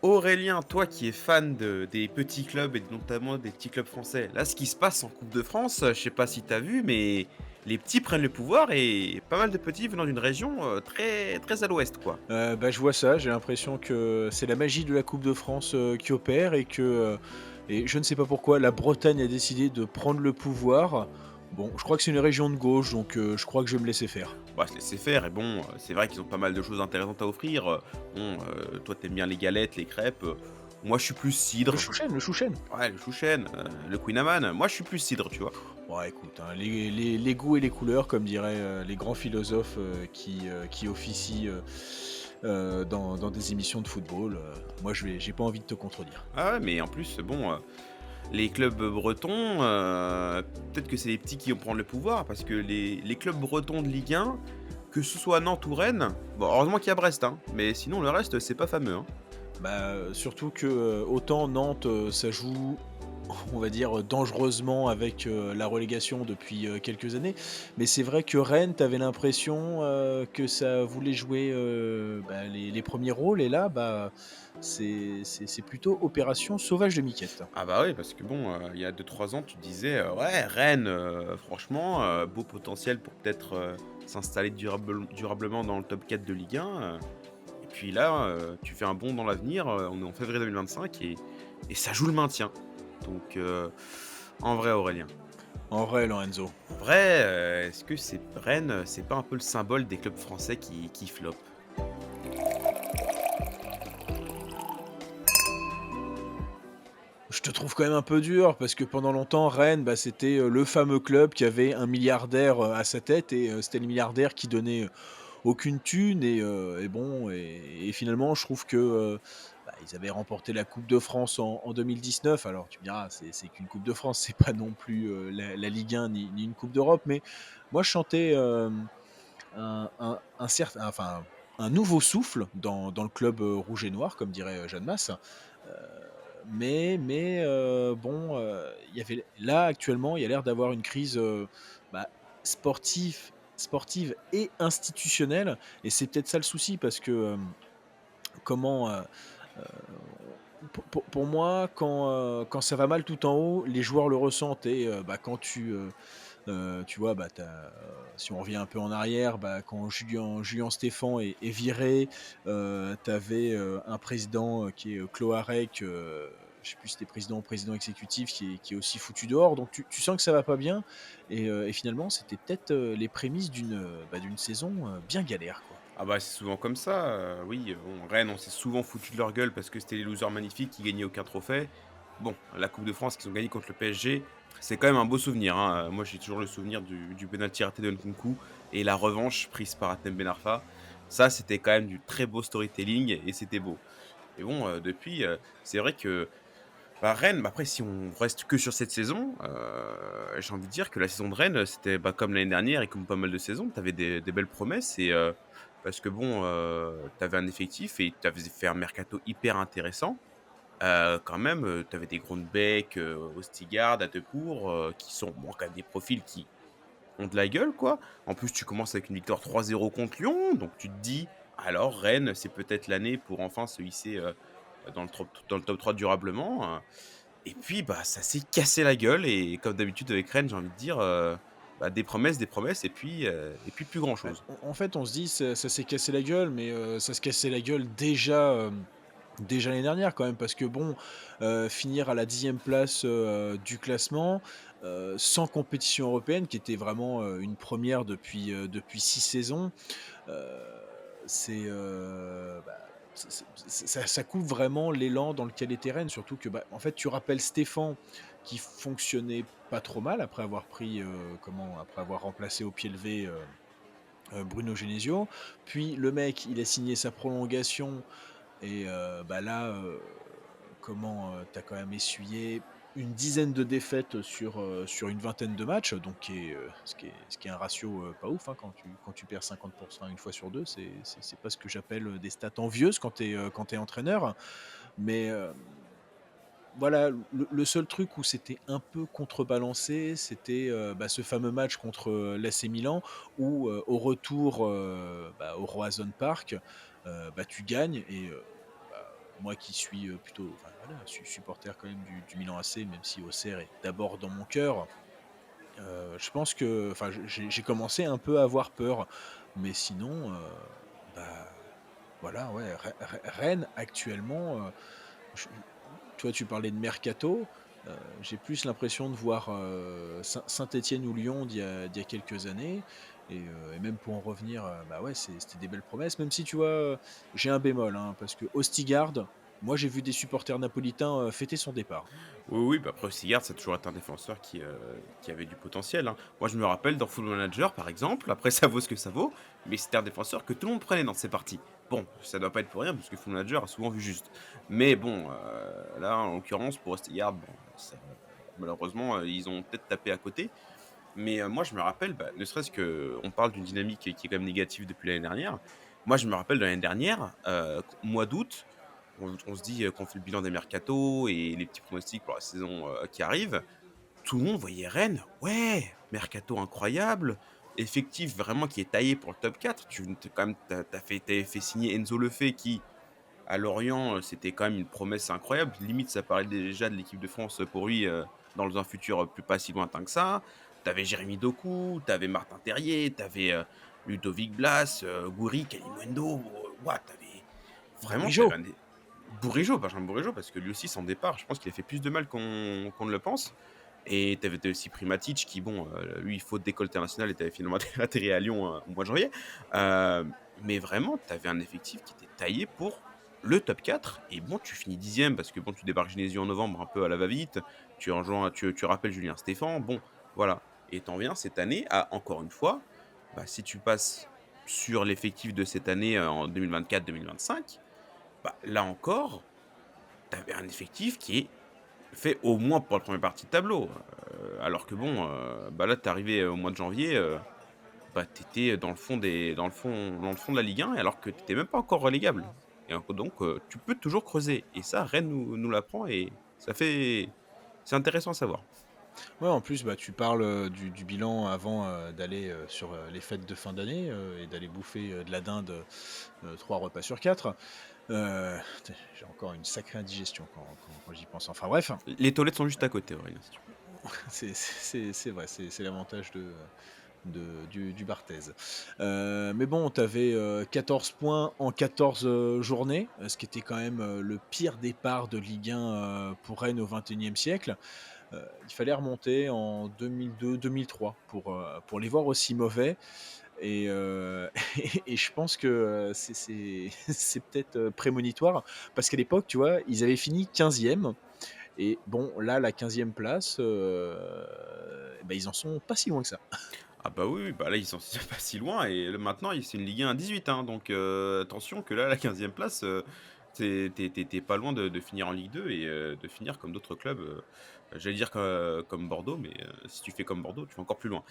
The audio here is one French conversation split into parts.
Aurélien, toi qui es fan des petits clubs et notamment des petits clubs français, là, ce qui se passe en Coupe de France, je sais pas si tu as vu, mais les petits prennent le pouvoir et pas mal de petits venant d'une région très, très à l'ouest, quoi. Je vois ça, j'ai l'impression que c'est la magie de la Coupe de France, qui opère et je ne sais pas pourquoi la Bretagne a décidé de prendre le pouvoir. Bon, je crois que c'est une région de gauche, donc je crois que je vais me laisser faire. Bah, se laisser faire, et bon, c'est vrai qu'ils ont pas mal de choses intéressantes à offrir. Bon, toi, t'aimes bien les galettes, les crêpes. Moi, je suis plus Le cidre. Chouchen, le Chouchen. Ouais, le chouchen, le Queen Amman. Moi, je suis plus cidre, tu vois. Bon écoute, hein, les goûts et les couleurs comme diraient, les grands philosophes, qui officient, dans des émissions de football, moi j'ai pas envie de te contredire. Ah ouais, mais en plus, bon, les clubs bretons, peut-être que c'est les petits qui vont prendre le pouvoir parce que les clubs bretons de Ligue 1, que ce soit Nantes ou Rennes, bon, heureusement qu'il y a Brest, hein, mais sinon le reste, c'est pas fameux, hein. Surtout que, autant Nantes, ça joue, on va dire, dangereusement avec, la relégation depuis, quelques années. Mais c'est vrai que Rennes, tu avais l'impression, que ça voulait jouer, les 1 rôles et là, c'est plutôt opération sauvage de miquette. Ah bah oui, parce que bon, il y a 2 3 ans, tu te disais, «Ouais, Rennes, franchement, beau potentiel pour peut-être, s'installer durablement dans le top 4 de Ligue 1», et puis là, tu fais un bond dans l'avenir, on est en février 2025 et ça joue le maintien. Donc en vrai, Aurélien, En vrai, Lorenzo. en vrai, est-ce que c'est Rennes, c'est pas un peu le symbole des clubs français qui flopent? Je te trouve quand même un peu dur parce que pendant longtemps, Rennes, c'était, le fameux club qui avait un milliardaire, à sa tête et c'était le milliardaire qui donnait, aucune thune et bon et finalement je trouve que, ils avaient remporté la coupe de France en 2019. Alors tu me diras, c'est qu'une coupe de France, c'est pas non plus, la Ligue 1 ni une coupe d'Europe, mais moi je sentais, un certain enfin, un nouveau souffle dans le club, rouge et noir comme dirait, Jeanne Masse. Heu, bon, il y avait là actuellement, il y a l'air d'avoir une crise, bah, sportive et institutionnelle et c'est peut-être ça le souci parce que, comment, heu, pour moi quand ça va mal tout en haut, les joueurs le ressentent et quand tu vois, si on revient un peu en arrière, quand Julien Stéphan est viré, tu avais, un président, qui est, Cloarec, je sais plus si c'était président ou président exécutif qui est aussi foutu dehors. Donc tu sens que ça va pas bien et finalement c'était peut-être, les prémices d'une saison, bien galère, quoi. Ah bah, c'est souvent comme ça, oui, bon, Rennes, on s'est souvent foutu de leur gueule parce que c'était les losers magnifiques qui gagnaient aucun trophée. Bon, la coupe de France qu'ils ont gagnée contre le PSG, c'est quand même un beau souvenir, hein, moi, j'ai toujours le souvenir du pénalty raté de Nkunku et la revanche prise par Hatem Ben Arfa. Ça, c'était quand même du très beau storytelling et c'était beau. Et bon, depuis, c'est vrai que, bah, Rennes, bah, après si on reste que sur cette saison, j'ai envie de dire que la saison de Rennes, c'était, bah, comme l'année dernière et comme pas mal de saisons, tu avais des belles promesses et parce que bon, tu avais un effectif et tu avais fait un mercato hyper intéressant. Quand même, tu avais des Grondbeck, Ostigard, Hateboer, qui sont bon, quand même des profils qui ont de la gueule, quoi. En plus, tu commences avec une victoire 3-0 contre Lyon, donc tu te dis: «Alors Rennes, c'est peut-être l'année pour enfin se hisser, dans le top 3 durablement», et puis, bah, ça s'est cassé la gueule et comme d'habitude avec Rennes, j'ai envie de dire, bah, des promesses et puis plus grand chose. En fait, on se dit: «Ça s'est cassé la gueule», mais ça se cassait la gueule déjà l'année dernière quand même parce que bon, finir à la 10e place, du classement, sans compétition européenne qui était vraiment, une première depuis 6 saisons, heu, c'est, ça coupe vraiment l'élan dans lequel était Rennes. Surtout que, en fait, tu rappelles Stéphane qui fonctionnait pas trop mal après avoir pris, après avoir remplacé au pied levé, Bruno Genesio. Puis le mec, il a signé sa prolongation et là, tu as quand même essuyé une dizaine de défaites sur une vingtaine de matchs, donc ce qui est un ratio, pas ouf, hein, quand tu perds 50 une fois sur 2, c'est pas ce que j'appelle, des stats envieuses quand tu es entraîneur. Mais, voilà, le seul truc où c'était un peu contrebalancé, c'était, ce fameux match contre, l'AC Milan où, au retour, au Roazhon Park, tu gagnes et moi qui suis plutôt, enfin, voilà, supporter quand même du Milan AC, même si Auxerre est d'abord dans mon cœur. Je pense que, enfin, j'ai commencé un peu à avoir peur, mais sinon, bah, voilà, ouais, Rennes actuellement, je toi, tu parlais de mercato, j'ai plus l'impression de voir, Saint-Étienne ou Lyon d'il y a quelques années et même pour en revenir, bah, ouais, c'était des belles promesses, même si tu vois, j'ai un bémol, hein, parce que Østigard, moi, j'ai vu des supporters napolitains, fêter son départ. Oui, oui, bah, après Sigurd, ça a toujours été un défenseur qui avait du potentiel, hein. Moi, je me rappelle dans Football Manager, par exemple, après ça vaut ce que ça vaut, mais c'était un défenseur que tout le monde prenait dans ses parties. Bon, ça doit pas être pour rien, parce que Football Manager a souvent vu juste. Mais bon, là, en l'occurrence, pour Sigurd, bon, malheureusement, ils ont peut-être tapé à côté. Mais moi, je me rappelle, bah, ne serait-ce que on parle d'une dynamique qui est quand même négative depuis l'année dernière. Moi, je me rappelle de l'année dernière, mois d'août, on se dit, qu'on fait le bilan des mercatos et les petits pronostics pour la saison, qui arrive. Tout le monde voyait Rennes, ouais, mercato incroyable, effectif vraiment qui est taillé pour le top 4. Tu quand même, tu fait signer Enzo Lefebvre qui, à Lorient, c'était quand même une promesse incroyable. Limite, ça parlait déjà de l'équipe de France, pour lui, dans un futur, plus pas si lointain que ça. T'avais Jérémy Doku, t'avais Martin Terrier, t'avais avais, Ludovic Blas, Gouiri, Kalimundo, ouah, t'avais Bourigeaud! un des Bourigeaud, Benjamin Bourigeaud, parce que lui aussi, son départ, je pense qu'il a fait plus de mal qu'on ne le pense. Et tu aussi Primatic qui, bon, lui, faute d'école internationale, était finalement atterri à Lyon, au mois de janvier. Mais vraiment, tu avais un effectif qui était taillé pour le top 4. Et bon, tu finis 10e parce que bon, tu débarques Genesio en novembre un peu à la va-vite. Tu rappelles Julien Stéphan. Bon, voilà. Et t'en viens cette année à, encore une fois, bah, si tu passes sur l'effectif de cette année en 2024-2025, bah, là encore, tu avais un effectif qui est fait au moins pour la première partie de tableau, alors que bon, bah, là, tu es arrivé au mois de janvier, bah, tu étais dans le fond de la Ligue 1 alors que tu étais même pas encore relégable et donc tu peux toujours creuser et ça, Rennes nous l'apprend et c'est intéressant à savoir. Ouais, en plus, bah, tu parles, du bilan avant, d'aller, sur, les fêtes de fin d'année, et d'aller bouffer, de la dinde, 3 repas sur 4. J'ai encore une sacrée indigestion quand j'y pense. Enfin bref, Les toilettes sont juste à côté, Aurélien, si tu veux. c'est vrai, c'est l'avantage du Barthez. Mais bon, tu avais, 14 points en 14 journées, ce qui était quand même, le pire départ de Ligue 1, pour Rennes au XXIe siècle. Il fallait remonter en 2002-2003 pour les voir aussi mauvais et et je pense que, c'est peut-être, prémonitoire parce qu'à l'époque, tu vois, ils avaient fini 15e et bon, là, la 15e place, bah, ils en sont pas si loin que ça. Ah bah oui, oui, bah là, ils sont pas si loin et maintenant, c'est une Ligue 1 à 18, hein, donc attention que là, la 15e place, tu pas loin de finir en Ligue 2 et de finir comme d'autres clubs, j'allais dire comme Bordeaux, mais si tu fais comme Bordeaux, tu vas encore plus loin.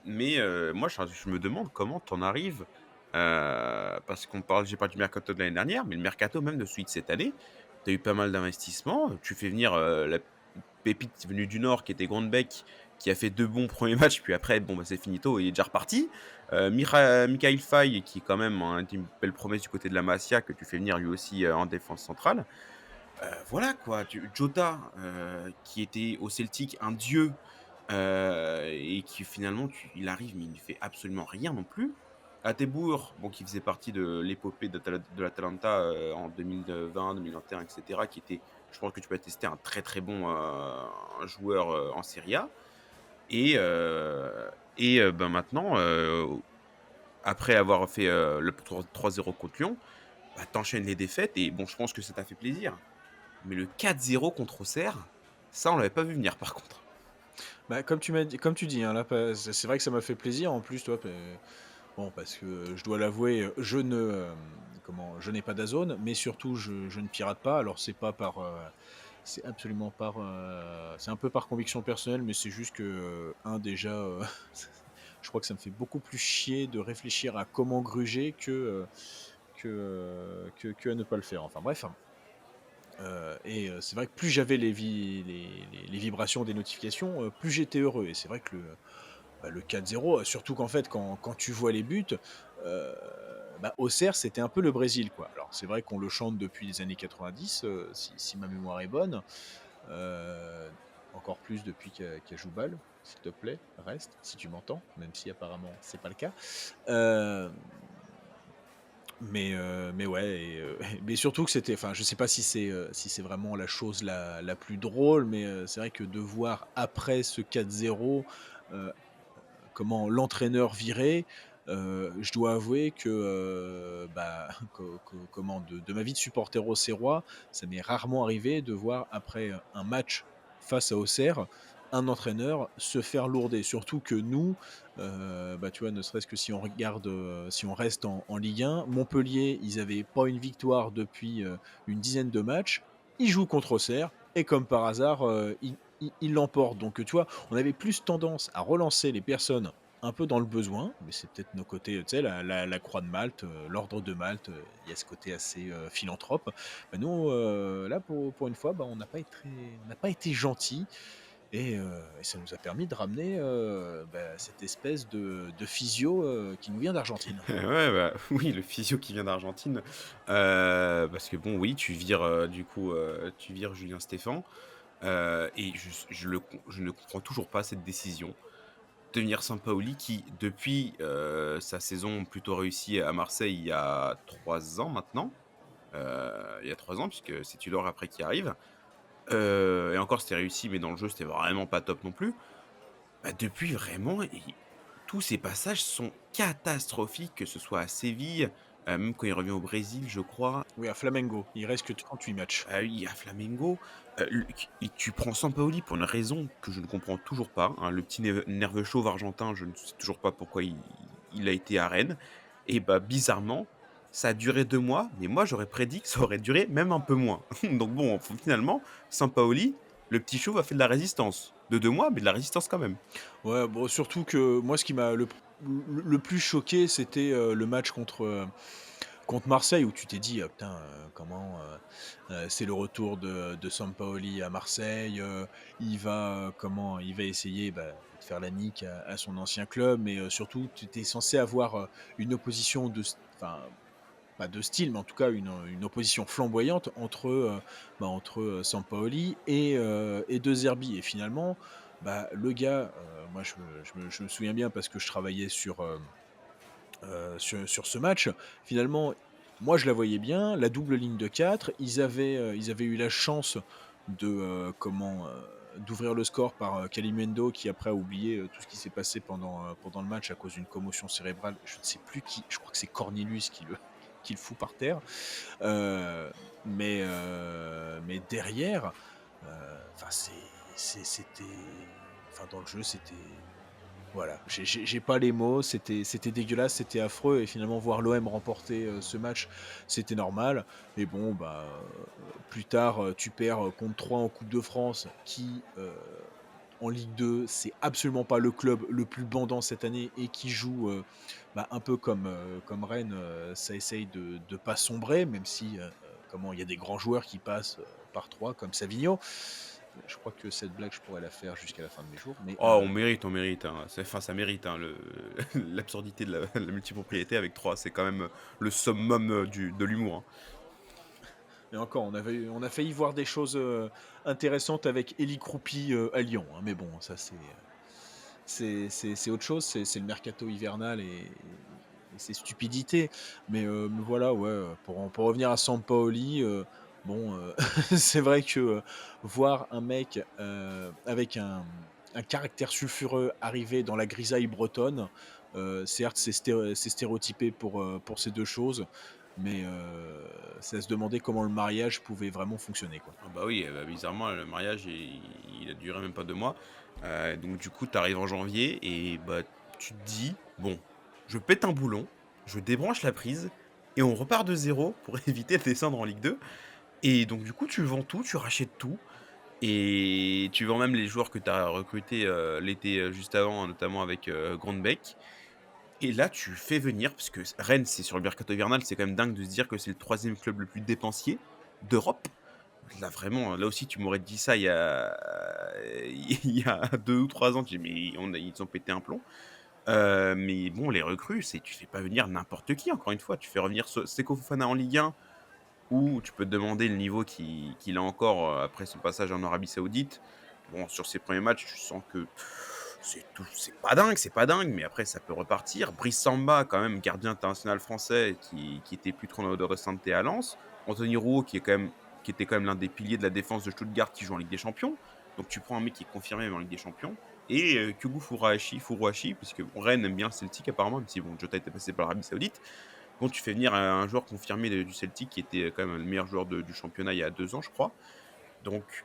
Mais moi, je me demande comment tu en arrives, parce j'ai parlé du mercato de l'année dernière, mais le mercato même de celui de cette année, tu as eu pas mal d'investissements, tu fais venir, la pépite venue du Nord qui était Grondbeck, qui a fait 2 bons premiers matchs, puis après, bon, bah, c'est finito, il est déjà reparti. Mikhail Faye, qui est quand même une belle promesse du côté de la Masia, que tu fais venir lui aussi en défense centrale. Voilà quoi, Jota, qui était au Celtic un dieu, et qui finalement, il arrive, mais il ne fait absolument rien non plus. Atebour, bon, qui faisait partie de l'épopée de l'Atalanta en 2020, 2021, etc., qui était, je pense que tu peux attester, un très très bon joueur en Serie A. Et, ben maintenant, après avoir fait le 3-0 contre Lyon, bah, t'enchaînes les défaites et bon, je pense que ça t'a fait plaisir. Mais le 4-0 contre Auxerre, ça, on l'avait pas vu venir par contre. Bah, comme tu dis, hein, là, c'est vrai que ça m'a fait plaisir en plus, toi, bon, parce que je dois l'avouer, je n'ai pas d'Azone, mais surtout je ne pirate pas. Alors c'est absolument c'est un peu par conviction personnelle, mais c'est juste que, déjà, je crois que ça me fait beaucoup plus chier de réfléchir à comment gruger que à ne pas le faire. Enfin bref, et c'est vrai que plus j'avais les vibrations des notifications, plus j'étais heureux et c'est vrai que le 4-0, surtout qu'en fait, quand tu vois les buts, heu, Auxerre, c'était un peu le Brésil, quoi. Alors c'est vrai qu'on le chante depuis les années 90, si ma mémoire est bonne, heu, encore plus depuis qu'Ajoubal, s'il te plaît, reste, si tu m'entends, même si apparemment c'est pas le cas. Hem, mais ouais mais surtout que c'était enfin, je sais pas si c'est vraiment la chose la plus drôle, mais c'est vrai que de voir après ce 4-0, heu comment l'entraîneur viré, je dois avouer que, comment de ma vie de supporter auxerrois, ça m'est rarement arrivé de voir après, un match face à Auxerre, un entraîneur se faire lourder. Surtout que nous, tu vois, ne serait-ce que si on regarde, si on reste en Ligue 1, Montpellier, ils avaient pas une victoire depuis, une dizaine de matchs. Ils jouent contre Auxerre et comme par hasard, ils l'emportent. Donc, tu vois, on avait plus tendance à relancer les personnes un peu dans le besoin, mais c'est peut-être nos côtés, tu sais, la croix de Malte, l'ordre de Malte, il y a ce côté assez, philanthrope. Nous, là, pour une fois, on n'a pas été gentils et ça nous a permis de ramener, cette espèce de physio, qui nous vient d'Argentine. Ouais, bah, oui, le physio qui vient d'Argentine, parce que bon, oui, tu vires, du coup, tu vires Julien Stéphan, et je ne comprends toujours pas cette décision. Devenir Sampaoli qui, depuis, sa saison plutôt réussie à Marseille il y a 3 ans maintenant, il y a 3 ans puisque c'est Tudor après qui arrive, et encore c'était réussi mais dans le jeu c'était vraiment pas top non plus. Bah, depuis vraiment tous ces passages sont catastrophiques, que ce soit à Séville, même quand il revient au Brésil je crois, Oui, à Flamengo, il reste que 38 matchs. oui à Flamengo, le et tu prends Sampaoli pour une raison que je ne comprends toujours pas, hein, le petit nerveux chauve argentin, je ne sais toujours pas pourquoi il a été à Rennes et bah, bizarrement, ça a duré 2 mois, mais moi j'aurais prédit que ça aurait duré même un peu moins. Donc bon, finalement, Sampaoli, le petit chauve a fait de la résistance. De 2 mois, mais de la résistance quand même. Ouais, bon, surtout que moi, ce qui m'a le plus choqué, c'était, le match contre Marseille où tu t'es dit: «Putain, comment, c'est le retour de Sampaoli à Marseille, il va essayer, de faire la nique à son ancien club». Mais, surtout, tu étais censé avoir, une opposition enfin, pas de style, mais en tout cas une opposition flamboyante entre Sampaoli et De Zerbi et finalement, le gars, moi je me souviens bien parce que je travaillais sur ce match. Finalement, moi, je la voyais bien, la double ligne de 4. Ils avaient eu la chance d'ouvrir le score par, Kalimuendo qui après a oublié, tout ce qui s'est passé pendant le match à cause d'une commotion cérébrale. Je ne sais plus qui, je crois que c'est Cornelius qui le qui le fout par terre. Mais derrière, enfin c'était enfin dans le jeu, c'était voilà, j'ai pas les mots, c'était dégueulasse, c'était affreux et finalement voir l'OM remporter, ce match, c'était normal. Mais bon, plus tard, tu perds, contre 3 en coupe de France qui, en Ligue 2, c'est absolument pas le club le plus bandant cette année et qui joue, un peu comme Rennes, ça essaye de pas sombrer, même si, il y a des grands joueurs qui passent, par 3 comme Savigno. Je crois que cette blague, je pourrais la faire jusqu'à la fin de mes jours, mais Oh, on mérite, hein. Enfin, ça mérite, hein, l'absurdité de la multipropriété avec 3, c'est quand même, le summum, de l'humour, hein. et encore, on a failli voir des choses, intéressantes avec Elie Croupi, à Lyon, hein, mais bon, ça c'est autre chose, c'est le mercato hivernal et ses stupidités. Mais voilà, ouais, pour revenir à Sampaoli, bon, c'est vrai que, voir un mec, avec un caractère sulfureux arriver dans la grisaille bretonne, certes, c'est stéréotypé pour ces 2 choses, mais c'est à se demander comment le mariage pouvait vraiment fonctionner, quoi. Ah bah, oui, bah, bizarrement, le mariage, il a duré même pas 2 mois, donc du coup, tu arrives en janvier et bah, tu te dis: «Bon, je pète un boulon, je débranche la prise et on repart de zéro pour éviter de descendre en Ligue 2». Et donc du coup, tu vends tout, tu rachètes tout et tu vends même les joueurs que tu as recrutés, l'été, juste avant, notamment avec, Grondbeck et là, tu fais venir parce que Rennes, c'est sur le mercato hivernal, c'est quand même dingue de se dire que c'est le troisième club le plus dépensier d'Europe. Là, vraiment, là aussi, tu m'aurais dit ça il y a il y a 2 ou 3 ans, tu dis: «Mais ils ont pété un plomb». Mais bon, les recrues, c'est tu fais pas venir n'importe qui, encore une fois. Tu fais revenir Seko Fofana en Ligue 1, où tu peux te demander le niveau qu'il a encore, après son passage en Arabie Saoudite. Bon, sur ses premiers matchs, tu sens que c'est pas dingue, mais après ça peut repartir. Brice Samba, quand même, gardien international français qui était plus trop de Santé à Lens. Anthony Rouault qui était quand même l'un des piliers de la défense de Stuttgart qui joue en Ligue des Champions. Donc tu prends un mec qui est confirmé en Ligue des Champions et Kyogo Furuhashi puisque bon, Rennes aime bien le Celtic apparemment, même si bon, Jota était passé par l'Arabie Saoudite. Bon, tu fais venir un joueur confirmé du Celtic qui était quand même le meilleur joueur du championnat il y a 2 ans, je crois. Donc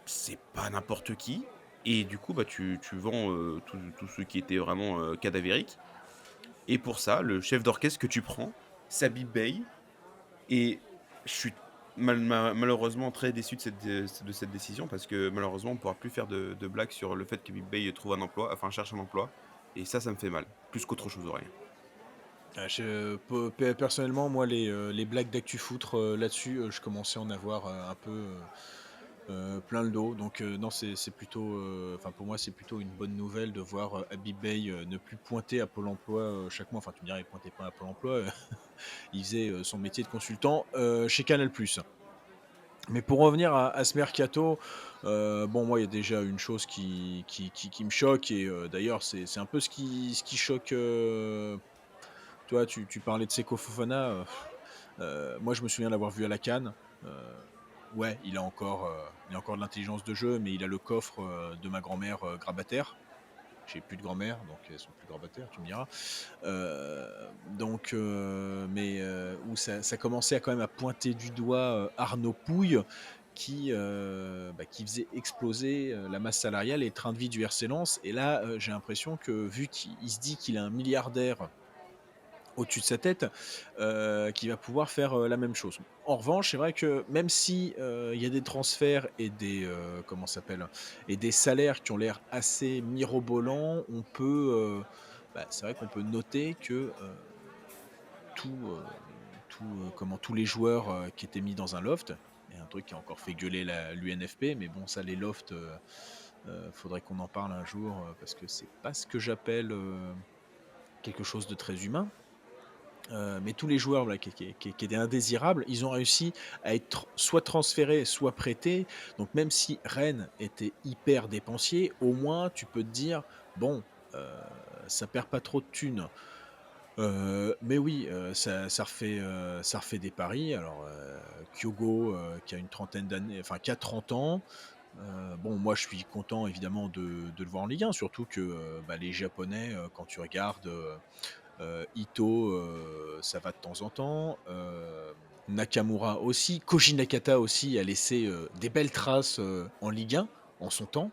c'est pas n'importe qui et du coup, bah, tu vends, tous ceux qui étaient vraiment, cadavériques et pour ça, le chef d'orchestre que tu prends, Sabib Bey et je suis malheureusement très déçu de cette décision parce que malheureusement, on ne pourra plus faire de blagues sur le fait que Bib Bey trouve un emploi, enfin cherche un emploi et ça me fait mal, plus qu'autre chose aurait. Personnellement, moi, les blagues d'actu foutre là-dessus, je commençais à en avoir un peu plein le dos. Donc non, c'est plutôt, enfin pour moi, c'est plutôt une bonne nouvelle de voir Habib Bey ne plus pointer à Pôle Emploi chaque mois. Enfin, tu me diras, il pointait pas à Pôle Emploi, il faisait son métier de consultant chez Canal+. Mais pour revenir à ce mercato, bon, moi, il y a déjà une chose qui me choque et d'ailleurs, c'est un peu ce qui choque. Toi, tu parlais de Seko Fofana. Moi, je me souviens l'avoir vu à la CAN. Ouais, il a encore de l'intelligence de jeu, mais il a le coffre de ma grand-mère grabataire. J'ai plus de grand-mère, donc elles sont plus grabataires, tu me diras. Mais où ça commençait à quand même à pointer du doigt Arnaud Pouille, qui faisait exploser la masse salariale et le train de vie du RC Lens. Et là, j'ai l'impression que vu qu'il se dit qu'il est un milliardaire au-dessus de sa tête, qui va pouvoir faire, la même chose. En revanche, c'est vrai que même si, il y a des transferts et des, comment ça s'appelle? Et des salaires qui ont l'air assez mirobolants, c'est vrai qu'on peut noter que, tout, tous les joueurs, qui étaient mis dans un loft, et un truc qui a encore fait gueuler l'UNFP, mais bon ça les lofts, faudrait qu'on en parle un jour, parce que c'est pas ce que j'appelle, quelque chose de très humain. Mais tous les joueurs voilà, qui étaient indésirables, ils ont réussi à être soit transférés, soit prêtés. Donc même si Rennes était hyper dépensier, au moins tu peux te dire: «Bon, heu, ça perd pas trop de thunes». Mais oui, ça refait des paris. Alors, Kyogo, qui a une trentaine d'années, enfin qui a 30 ans. Bon, moi je suis content évidemment de le voir en Ligue 1, surtout que, les Japonais, quand tu regardes, Ito, ça va de temps en temps. Nakamura aussi. Koji Nakata aussi a laissé des belles traces en Ligue 1 en son temps.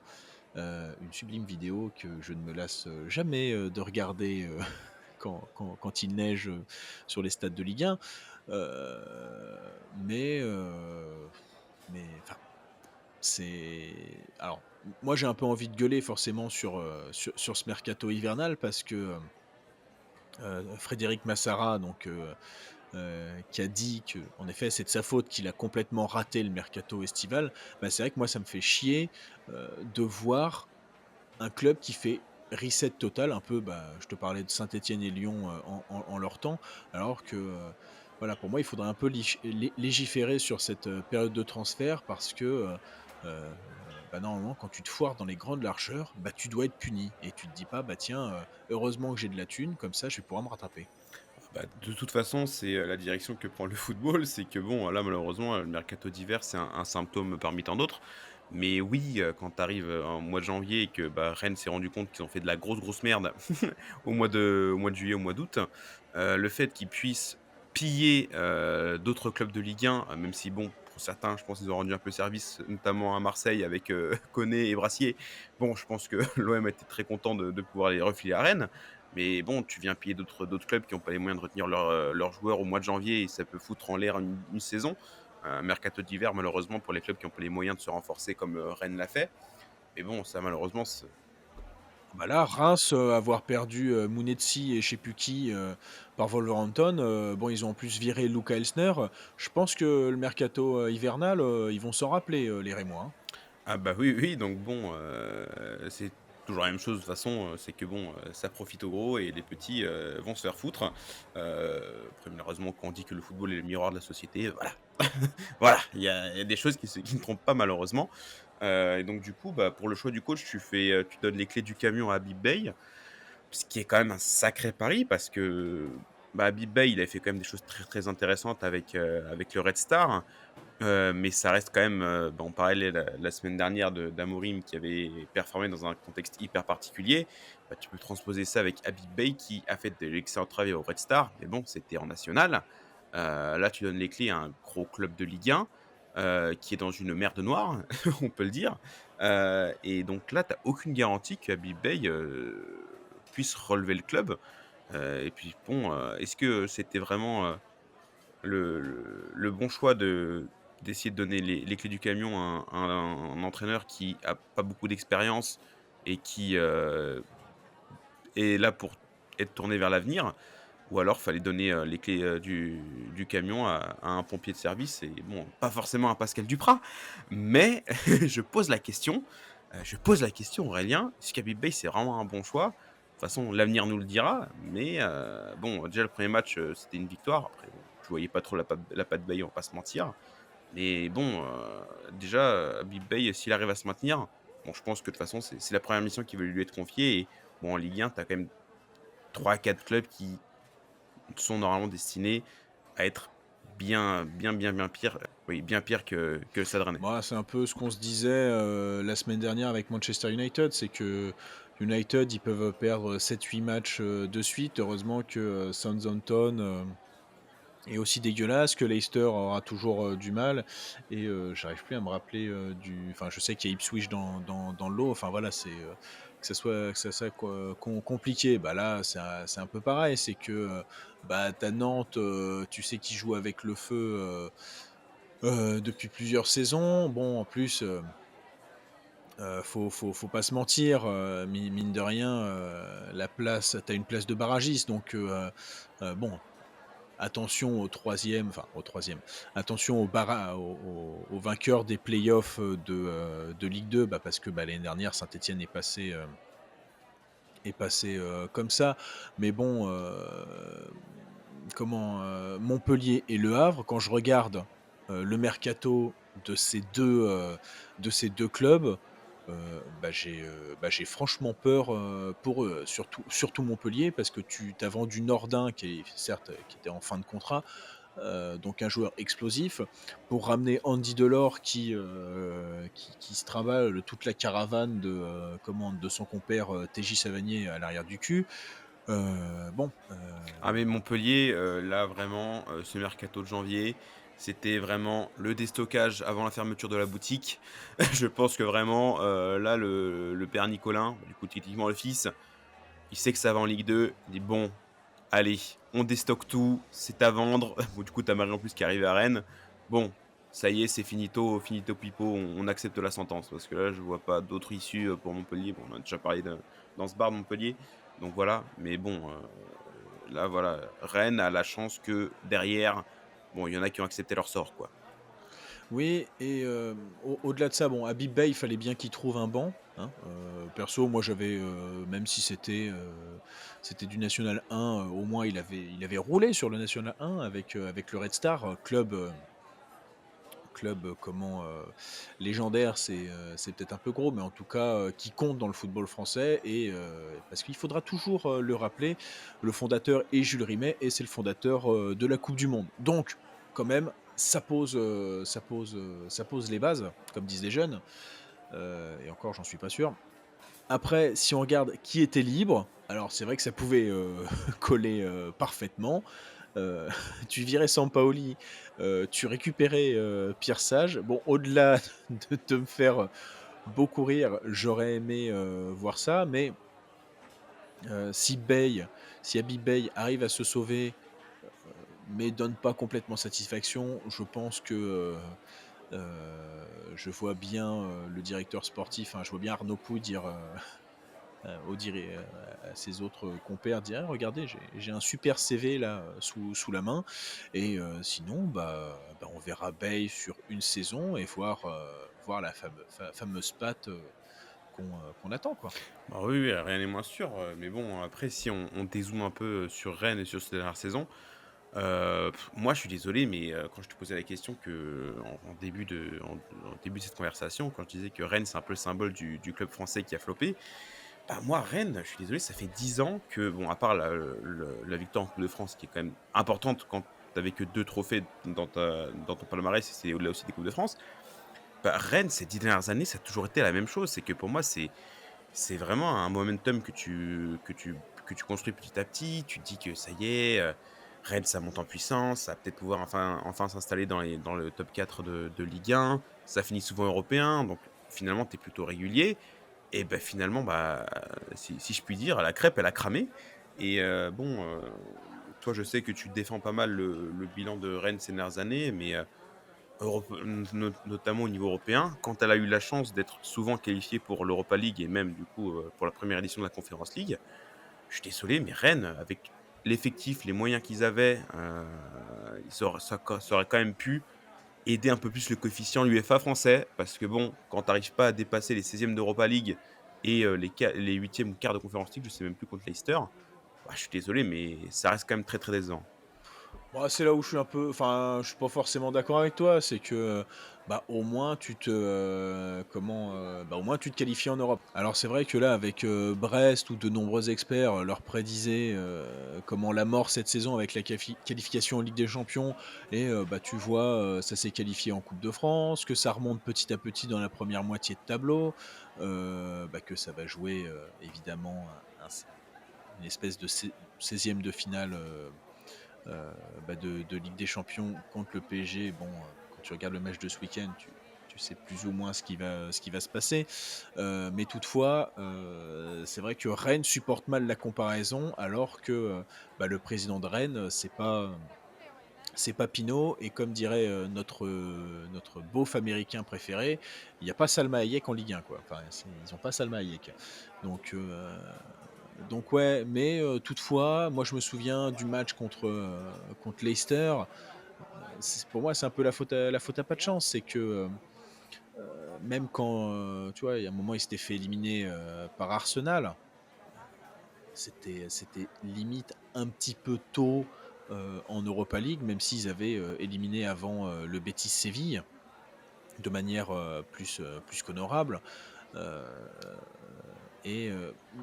Une sublime vidéo que je ne me lasse jamais de regarder quand il neige sur les stades de Ligue 1. Mais enfin, Alors, moi j'ai un peu envie de gueuler forcément sur ce mercato hivernal parce que Frédéric Massara, qui a dit que, en effet, c'est de sa faute qu'il a complètement raté le mercato estival. C'est vrai que moi, ça me fait chier de voir un club qui fait reset total, un peu. Je te parlais de Saint-Étienne et Lyon en leur temps, alors que, voilà, pour moi, il faudrait un peu légiférer sur cette période de transfert parce que. Euh, Normalement, quand tu te foires dans les grandes largeurs, tu dois être puni. Et tu te dis pas, tiens, heureusement que j'ai de la thune, comme ça je vais pouvoir me rattraper. Bah, de toute façon, c'est, la direction que prend le football, c'est que bon, là, malheureusement, le mercato d'hiver, c'est un symptôme parmi tant d'autres. Mais oui, quand tu arrives, en mois de janvier et que, bah, Rennes s'est rendu compte qu'ils ont fait de la grosse merde au mois de juillet, au mois d'août, le fait qu'ils puissent piller, d'autres clubs de Ligue 1, même si bon, pour certains, je pense qu'ils ont rendu un peu service, notamment à Marseille avec, Koné et Brassier. Bon, je pense que l'OM a été très content de pouvoir les refiler à Rennes. Mais bon, tu viens payer d'autres clubs qui ont pas les moyens de retenir leurs joueurs au mois de janvier et ça peut foutre en l'air une saison. Un mercato d'hiver, malheureusement, pour les clubs qui ont pas les moyens de se renforcer comme, Rennes l'a fait. Mais bon, ça malheureusement, Là, Reims, avoir perdu, Mounetzi et je sais plus qui, par Wolverhampton, bon, ils ont en plus viré Luca Elsner. Je pense que le mercato, hivernal, ils vont s'en rappeler, les Rémois, hein. ah bah, oui, oui, donc bon, c'est toujours la même chose de toute façon, c'est que bon, ça profite aux gros et les petits, vont se faire foutre. Après malheureusement quand on dit que le football est le miroir de la société, voilà. Voilà, il y a des choses qui ne trompent pas malheureusement. Et donc du coup, bah, pour le choix du coach, tu donnes les clés du camion à Habib Beye, ce qui est quand même un sacré pari parce que, bah, Habib Beye, il avait fait quand même des choses très, très intéressantes avec le Red Star. Mais ça reste quand même, bah, on parlait la semaine dernière de d'Amorim qui avait performé dans un contexte hyper particulier. Bah, tu peux transposer ça avec Habib Beye qui a fait de l'excellent travail au Red Star, mais bon, c'était en national. Là, tu donnes les clés à un gros club de Ligue 1, qui est dans une merde noire, on peut le dire. Et donc là, tu as aucune garantie que Habib Beye, puisse relever le club. Et puis bon, est-ce que c'était vraiment, le bon choix d'essayer de donner les clés du camion à un entraîneur qui a pas beaucoup d'expérience et qui, est là pour être tourné vers l'avenir? Ou alors fallait donner, les clés, du camion à un pompier de service et bon, pas forcément à Pascal Duprat, mais je pose la question Aurélien, est-ce qu'Habib Beye c'est vraiment un bon choix? De toute façon l'avenir nous le dira, mais bon déjà le premier match, c'était une victoire. Après bon, je voyais pas trop la patte Beye, on va pas se mentir. Mais bon, déjà, Habib Beye s'il arrive à se maintenir, bon je pense que de toute façon c'est la première mission qui va lui être confiée et bon en Ligue 1 tu as quand même 3-4 clubs qui sont normalement destinés à être bien pire, oui, bien pire que le Stade Rennais. Bah, c'est un peu ce qu'on se disait, la semaine dernière avec Manchester United, c'est que United, ils peuvent perdre 7-8 matchs, de suite. Heureusement que, Southampton, est aussi dégueulasse, que Leicester aura toujours, du mal et j'arrive plus à me rappeler, enfin, je sais qu'il y a Ipswich dans le lot. Enfin voilà, que ça soit compliqué. Bah, là, c'est un peu pareil. C'est que, bah, tu Nantes, tu sais qu'ils jouent avec le feu, depuis plusieurs saisons. Bon, en plus, faut pas se mentir, mine de rien, la place tu une place de barragiste donc bon, attention au troisième, enfin au troisième, attention au vainqueur des playoffs, de Ligue 2, bah, parce que, bah, l'année dernière Saint-Étienne est passé, comme ça. Mais bon, Montpellier et Le Havre, quand je regarde, le mercato de ces deux clubs, j'ai franchement peur, pour eux, surtout Montpellier parce que tu as vendu Nordin qui est certes, qui était en fin de contrat, donc un joueur explosif, pour ramener Andy Delors qui se trimballe toute la caravane de son compère, TJ Savanier à l'arrière du cul. Bon, Ah mais Montpellier, là vraiment, ce mercato de janvier, c'était vraiment le déstockage avant la fermeture de la boutique. Je pense que vraiment, là le père Nicolin, du coup techniquement le fils, il sait que ça va en Ligue 2, il dit: «Bon, allez, on déstocke tout, c'est à vendre». Bon du coup, tu as Marie en plus qui arrive à Rennes. Bon, ça y est, c'est finito, finito pipo, on accepte la sentence parce que là, je vois pas d'autre issue, pour Montpellier. Bon, on a déjà parlé de dans ce bar de Montpellier, donc voilà. Mais bon, là, voilà, Rennes a la chance que derrière, bon, il y en a qui ont accepté leur sort, quoi. oui et au-delà de ça, bon, Habib Beye, il fallait bien qu'il trouve un banc, hein. Perso, moi, même si c'était du National 1, au moins il avait roulé sur le National 1 avec le Red Star, club, légendaire, c'est peut-être un peu gros, mais en tout cas, qui compte dans le football français et parce qu'il faudra toujours, le rappeler, le fondateur est Jules Rimet et c'est le fondateur, de la coupe du monde. Donc quand même, ça pose les bases, comme disent les jeunes, et encore, j'en suis pas sûr. Après, si on regarde qui était libre, alors c'est vrai que ça pouvait, coller, parfaitement. Heu, Tu virais Sampaoli, tu récupérais, Pierre Sage. Bon, au-delà de me faire beaucoup rire, j'aurais aimé, voir ça, mais si Habib Beye arrive à se sauver, mais donne pas complètement satisfaction, je pense que, je vois bien, le directeur sportif, hein, je vois bien Arnaud Pouy dire, à ses autres compères, dire: «Ah regardez, j'ai un super CV là, sous la main» et sinon, bah, on verra Bay sur une saison et voir la fameuse patte, qu'on attend, quoi. Bah, oui, oui, rien n'est moins sûr, mais bon, après si on dézoome un peu, sur Rennes et sur cette dernière saison, moi je suis désolé, mais quand je te posais la question en début de cette conversation, quand je disais que Rennes, c'est un peu le symbole du club français qui a floppé, bah, moi Rennes, je suis désolé, ça fait 10 ans que bon, à part la victoire en coupe de France qui est quand même importante quand tu avais que 2 trophées dans ton palmarès et c'est au-delà aussi des coupes de France. Bah, Rennes, ces 10 dernières années, ça a toujours été la même chose. C'est que pour moi, c'est vraiment un momentum que tu construis petit à petit. Tu te dis que ça y est, Rennes, ça monte en puissance, ça va peut-être pouvoir enfin s'installer dans le top 4 de Ligue 1. Ça finit souvent européen, donc finalement, tu es plutôt régulier. Et ben finalement, bah, si je puis dire, la crêpe, elle a cramé. Et bon, toi, je sais que tu défends pas mal le bilan de Rennes ces dernières années, mais notamment au niveau européen, quand elle a eu la chance d'être souvent qualifiée pour l'Europa League et même du coup pour la première édition de la Conference League, je suis désolé, mais Rennes, avec l'effectif, les moyens qu'ils avaient, ça aurait quand même pu aider un peu plus le coefficient UEFA français, parce que bon, quand tu n'arrives pas à dépasser les 16e d'Europa League et les 8e ou quarts de Conference League, je sais même plus contre Leicester, bah, je suis désolé, mais ça reste quand même très très décevant. Bah, c'est là où je suis un peu, enfin, je suis pas forcément d'accord avec toi, c'est que, bah, au moins au moins tu te qualifies en Europe. Alors c'est vrai que là avec, Brest où de nombreux experts, leur prédisaient, comment la mort cette saison avec la qualification en Ligue des Champions et bah, tu vois, ça s'est qualifié en Coupe de France, que ça remonte petit à petit dans la première moitié de tableau, bah, que ça va jouer, évidemment une espèce de 16e de finale, bah, de Ligue des Champions contre le PSG. Bon, quand tu regardes le match de ce week-end, tu sais plus ou moins ce qui va se passer. Mais toutefois, c'est vrai que Rennes supporte mal la comparaison, alors que bah, le président de Rennes, c'est pas Pinot, et comme dirait notre beauf américain préféré, il n'y a pas Salma Hayek en Ligue 1, quoi. Enfin, ils n'ont pas Salma Hayek. Donc, euh, donc ouais, mais toutefois, moi je me souviens du match contre Leicester. Pour moi, c'est un peu la faute à pas de chance. C'est que même quand, tu vois, il y a un moment, il s'était fait éliminer par Arsenal, c'était limite un petit peu tôt en Europa League, même s'ils avaient éliminé avant le Betis Séville de manière plus qu'honorable. Euh, Et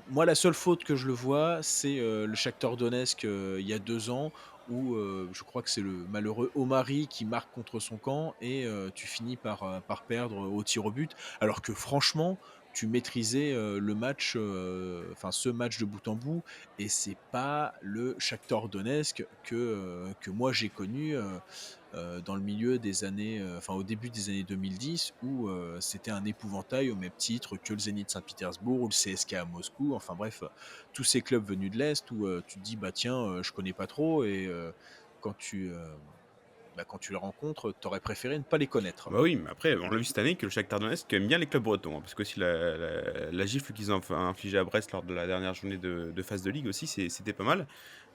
moi, la seule faute que je le vois, c'est le Shakhtar Donetsk il y a 2 ans, où je crois que c'est le malheureux Omari qui marque contre son camp et tu finis par perdre au tir au but. Alors que franchement, tu maîtrisais le match, enfin ce match de bout en bout, et c'est pas le Shakhtar Donetsk que moi j'ai connu dans le milieu des années, enfin au début des années 2010, où c'était un épouvantail au même titre que le Zénith Saint-Pétersbourg ou le CSKA à Moscou. Enfin bref, tous ces clubs venus de l'Est où tu te dis, bah tiens, je connais pas trop, et quand tu, euh, quand tu les rencontres, t'aurais préféré ne pas les connaître. Bah oui, mais après, on l'a vu cette année que le Shakhtar Donetsk aime bien les clubs bretons, hein, parce que aussi la gifle qu'ils ont infligée à Brest lors de la dernière journée de phase de ligue aussi, c'était pas mal.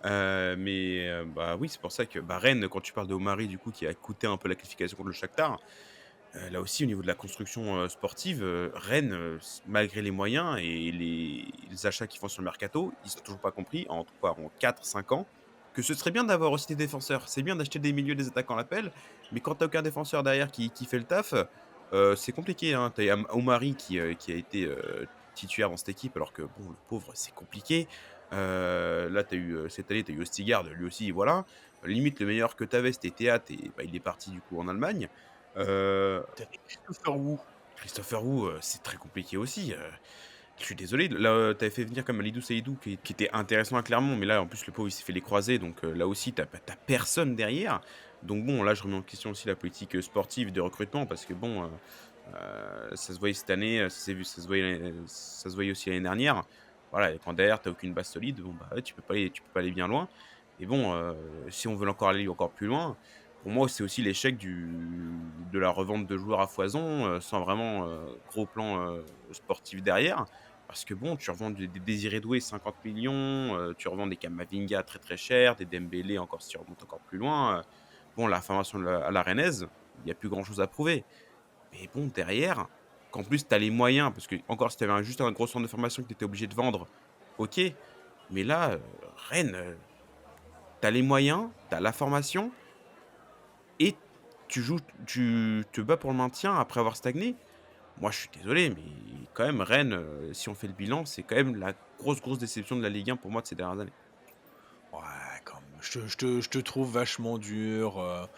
Mais bah oui, c'est pour ça que bah, Rennes, quand tu parles de Omari, du coup, qui a coûté un peu la qualification contre le Shakhtar, là aussi, au niveau de la construction sportive, Rennes, malgré les moyens et les achats qu'ils font sur le mercato, ils sont toujours pas compris, en 4-5 ans, que ce serait bien d'avoir aussi des défenseurs. C'est bien d'acheter des milieux, des attaquants à l'appel, mais quand t'as aucun défenseur derrière qui fait le taf, c'est compliqué, hein. Tu Omari qui a été titulaire dans cette équipe, alors que bon, le pauvre, c'est compliqué. Là, cette année, tu as eu Ostigard, lui aussi, voilà. Limite, le meilleur que tu avais, c'était Théat, et bah, il est parti du coup en Allemagne. Heu, T'avais Christopher Wu. Christopher Wu, c'est très compliqué aussi, je suis désolé. Là, tu fait venir comme Kalidou Saïdou qui était intéressant à Clermont, mais là, en plus, le pauvre, il s'est fait les croisés, donc là aussi, tu personne derrière. Donc bon, là, je remets en question aussi la politique, sportive de recrutement parce que bon, ça se voyait cette année, ça se voyait aussi l'année dernière. Voilà, et quand derrière, tu aucune base solide, bon, bah, ouais, tu peux pas aller bien loin. Et bon, si on veut encore aller encore plus loin, pour moi, c'est aussi l'échec de la revente de joueurs à foison, sans vraiment, gros plan, sportif derrière. Parce que bon, tu revends des Désiré Doué 50 millions, tu revends des Camavinga très, très cher, des Dembélé encore si tu remontes encore plus loin, bon, la formation à la rennaise, il y a plus grand chose à prouver. Mais bon, derrière, qu'en plus tu as les moyens, parce que encore si tu avais juste un gros centre de formation que tu étais obligé de vendre, OK, mais là, Rennes, tu as les moyens, tu as la formation et tu te bats pour le maintien après avoir stagné. Moi, je suis désolé, mais quand même Rennes, si on fait le bilan, c'est quand même la grosse, grosse déception de la Ligue 1 pour moi de ces dernières années. Ouais, quand même, je te trouve vachement dur,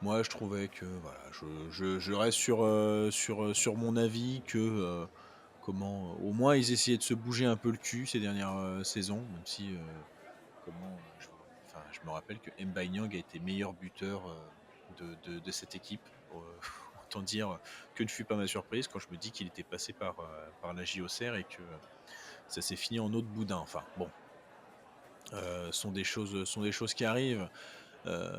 moi je trouvais que voilà, je reste sur mon avis que, au moins ils essayaient de se bouger un peu le cul ces dernières, saisons, même si, je me rappelle que Mbaye Niang a été meilleur buteur, de cette équipe. Autant dire que ne fut pas ma surprise quand je me dis qu'il était passé par la JOCR et que ça s'est fini en eau de boudin. Enfin bon, sont des choses qui arrivent. Heu,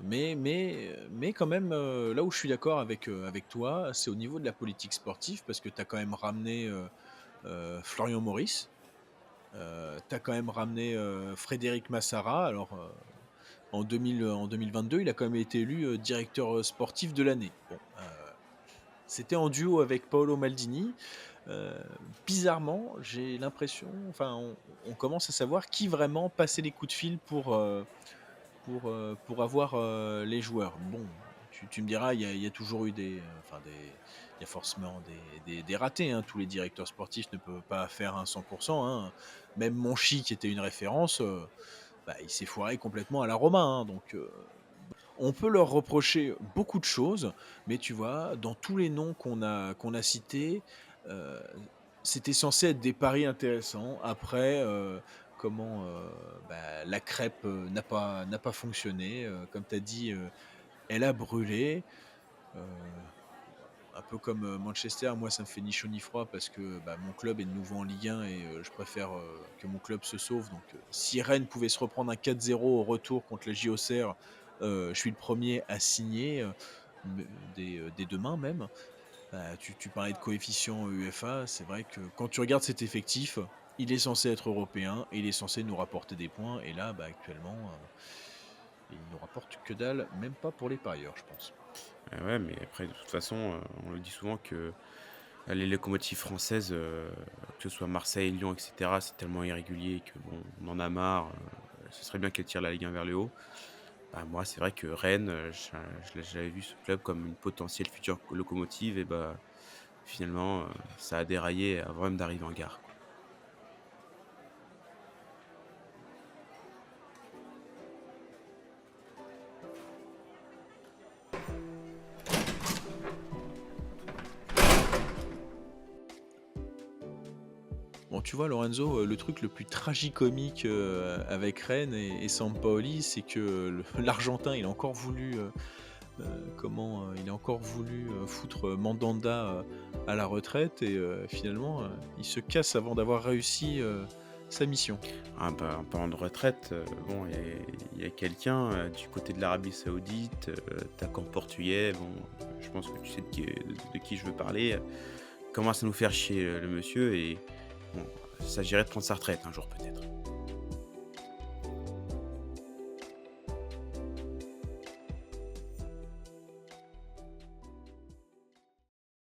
mais quand même, là où je suis d'accord avec toi, c'est au niveau de la politique sportive parce que tu as quand même ramené, Florian Maurice, tu as quand même ramené, Frédéric Massara. Alors, en 2022, il a quand même été élu, directeur, sportif de l'année. Bon, c'était en duo avec Paolo Maldini. Heu, Bizarrement, j'ai l'impression, enfin, on commence à savoir qui vraiment passait les coups de fil pour avoir, les joueurs. Bon, tu me diras, il y a toujours eu il y a forcément des ratés, hein. Tous les directeurs sportifs ne peuvent pas faire un 100, hein. Même Monchi qui était une référence, bah, il s'est foiré complètement à la Roma, hein. Donc, on peut leur reprocher beaucoup de choses, mais tu vois, dans tous les noms qu'on a cités, heu, c'était censé être des paris intéressants. Après, la crêpe, n'a pas fonctionné, comme tu as dit, elle a brûlé, heu, un peu comme, Manchester. Moi, ça me fait ni chaud ni froid parce que, bah, mon club est de nouveau en Ligue 1 et je préfère, que mon club se sauve. Donc, si Rennes pouvait se reprendre un 4-0 au retour contre la JOCR, je suis le premier à signer, dès demain même. Bah, tu parlais de coefficient UEFA, c'est vrai que quand tu regardes cet effectif, il est censé être européen et il est censé nous rapporter des points et là, bah, actuellement, il nous rapporte que dalle, même pas pour les parieurs, je pense. Ouais, mais après de toute façon, on le dit souvent que, les locomotives françaises, que ce soit Marseille, Lyon et cetera, c'est tellement irrégulier que bon, on en a marre, ce serait bien qu'elles tirent la Ligue 1 vers le haut. Bah, moi, c'est vrai que Rennes, j'avais vu ce club comme une potentielle future locomotive et bah, finalement, ça a déraillé avant même d'arriver en gare, quoi. Bon, tu vois, Lorenzo, le truc le plus tragicomique, avec Rennes et Sampaoli, c'est que l'Argentin, il a encore voulu, foutre, Mandanda, à la retraite et finalement, il se casse avant d'avoir réussi, sa mission. Ah bah, en parlant de retraite, bon, il y a quelqu'un, du côté de l'Arabie Saoudite, attaquant portugais, bon, je pense que tu sais de qui je veux parler, commence à nous faire chier, le monsieur et bon, il s'agirait de prendre sa retraite un jour peut-être.